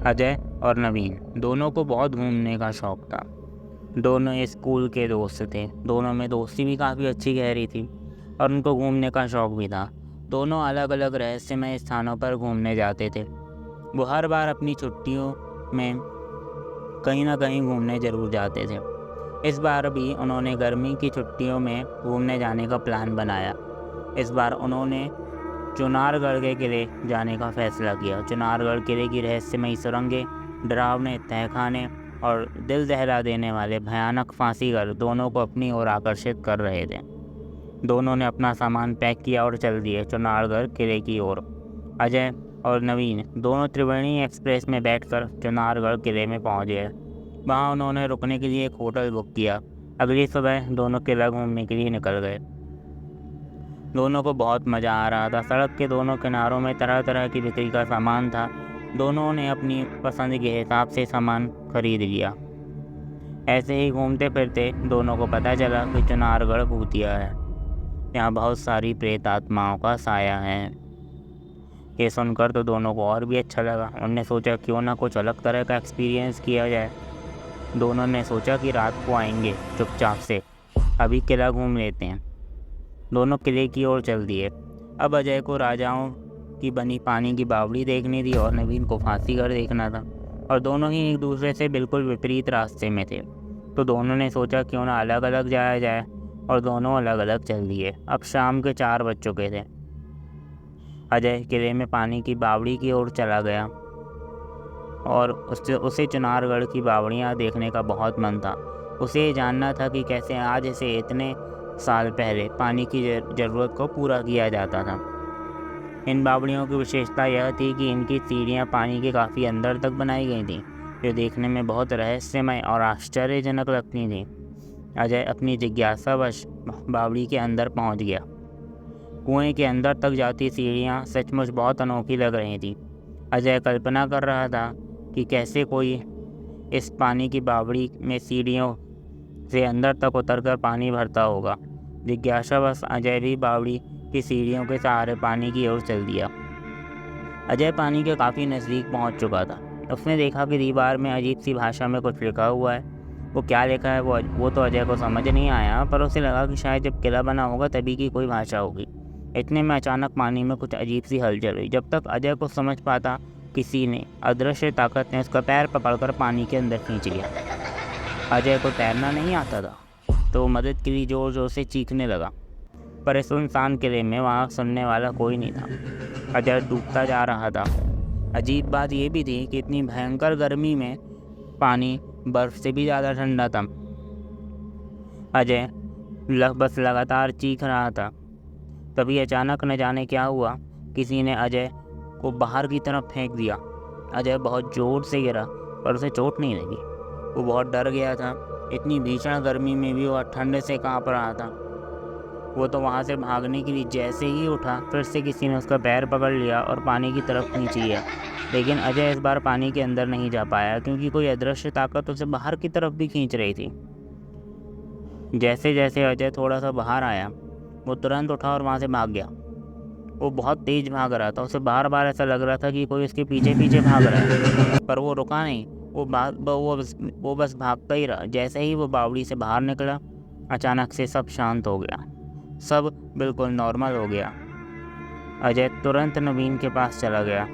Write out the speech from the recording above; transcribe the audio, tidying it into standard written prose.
अजय और नवीन दोनों को बहुत घूमने का शौक था। दोनों स्कूल के दोस्त थे। दोनों में दोस्ती भी काफ़ी अच्छी गहरी थी और उनको घूमने का शौक भी था। दोनों अलग अलग रहस्यमय स्थानों पर घूमने जाते थे। वो हर बार अपनी छुट्टियों में कहीं ना कहीं घूमने ज़रूर जाते थे। इस बार भी उन्होंने गर्मी की छुट्टियों में घूमने जाने का प्लान बनाया। इस बार उन्होंने चुनारगढ़ के किले जाने का फैसला किया। चुनारगढ़ किले की रहस्यमयी सुरंगें, डरावने तहखाने और दिल दहला देने वाले भयानक फांसीघर दोनों को अपनी ओर आकर्षित कर रहे थे। दोनों ने अपना सामान पैक किया और चल दिए चुनारगढ़ किले की ओर। अजय और नवीन दोनों त्रिवेणी एक्सप्रेस में बैठकर चुनारगढ़ किले में पहुंच गए। वहां उन्होंने रुकने के लिए एक होटल बुक किया। अगली सुबह दोनों किला घूमने के लिए निकल गए। दोनों को बहुत मज़ा आ रहा था। सड़क के दोनों किनारों में तरह तरह की बिक्री का सामान था। दोनों ने अपनी पसंद के हिसाब से सामान खरीद लिया। ऐसे ही घूमते फिरते दोनों को पता चला कि चुनारगढ़ भूतिया है। यहाँ बहुत सारी प्रेत आत्माओं का साया है। ये सुनकर तो दोनों को और भी अच्छा लगा। उन्होंने सोचा क्यों ना कुछ अलग तरह का एक्सपीरियंस किया जाए। दोनों ने सोचा कि रात को आएंगे चुपचाप से, अभी किला घूम लेते हैं। दोनों किले की ओर चल दिए। अब अजय को राजाओं की बनी पानी की बावड़ी देखनी थी और नवीन को फांसीघर देखना था, और दोनों ही एक दूसरे से बिल्कुल विपरीत रास्ते में थे। तो दोनों ने सोचा क्यों ना अलग अलग जाया जाए, और दोनों अलग अलग चल दिए। अब शाम के 4 बज चुके थे। अजय किले में पानी की बावड़ी की ओर चला गया और उसे चुनारगढ़ की बावड़ियाँ देखने का बहुत मन था। उसे ये जानना था कि कैसे आज से इतने साल पहले पानी की ज़रूरत को पूरा किया जाता था। इन बावड़ियों की विशेषता यह थी कि इनकी सीढ़ियाँ पानी के काफ़ी अंदर तक बनाई गई थीं, जो देखने में बहुत रहस्यमय और आश्चर्यजनक लगती थीं। अजय अपनी जिज्ञासावश बावड़ी के अंदर पहुंच गया। कुएं के अंदर तक जाती सीढ़ियाँ सचमुच बहुत अनोखी लग रही थीं। अजय कल्पना कर रहा था कि कैसे कोई इस पानी की बावड़ी में सीढ़ियों से अंदर तक उतरकर पानी भरता होगा। जिज्ञासावश अजय भी बावड़ी की सीढ़ियों के सहारे पानी की ओर चल दिया। अजय पानी के काफ़ी नज़दीक पहुंच चुका था। उसने देखा कि दीवार में अजीब सी भाषा में कुछ लिखा हुआ है। वो क्या लिखा है वो तो अजय को समझ नहीं आया, पर उसे लगा कि शायद जब किला बना होगा तभी की कोई भाषा होगी। इतने में अचानक पानी में कुछ अजीब सी हलचल हुई। जब तक अजय को समझ पाता, किसी ने अदृश्य ताकत ने उसका पैर पकड़कर पानी के अंदर खींच लिया। अजय को तैरना नहीं आता था, तो वो मदद के लिए ज़ोर ज़ोर से चीखने लगा, पर इस सुनसान किले में वहाँ सुनने वाला कोई नहीं था। अजय डूबता जा रहा था। अजीब बात यह भी थी कि इतनी भयंकर गर्मी में पानी बर्फ़ से भी ज़्यादा ठंडा था। अजय बस लगातार चीख रहा था। तभी अचानक न जाने क्या हुआ, किसी ने अजय को बाहर की तरफ फेंक दिया। अजय बहुत ज़ोर से गिरा, पर उसे चोट नहीं लगी। वो बहुत डर गया था। इतनी भीषण गर्मी में भी वह ठंड से काँप रहा था। वो तो वहाँ से भागने के लिए जैसे ही उठा, फिर से किसी ने उसका पैर पकड़ लिया और पानी की तरफ खींच लिया। लेकिन अजय इस बार पानी के अंदर नहीं जा पाया, क्योंकि कोई अदृश्य ताकत उसे बाहर की तरफ भी खींच रही थी। जैसे जैसे अजय थोड़ा सा बाहर आया, वो तुरंत उठा और वहाँ से भाग गया। वो बहुत तेज़ भाग रहा था। उसे बार बार ऐसा लग रहा था कि कोई उसके पीछे पीछे भाग रहा है, पर वो रुका नहीं। वो बस भागता ही रहा। जैसे ही वो बावड़ी से बाहर निकला, अचानक से सब शांत हो गया। सब बिल्कुल नॉर्मल हो गया। अजय तुरंत नवीन के पास चला गया।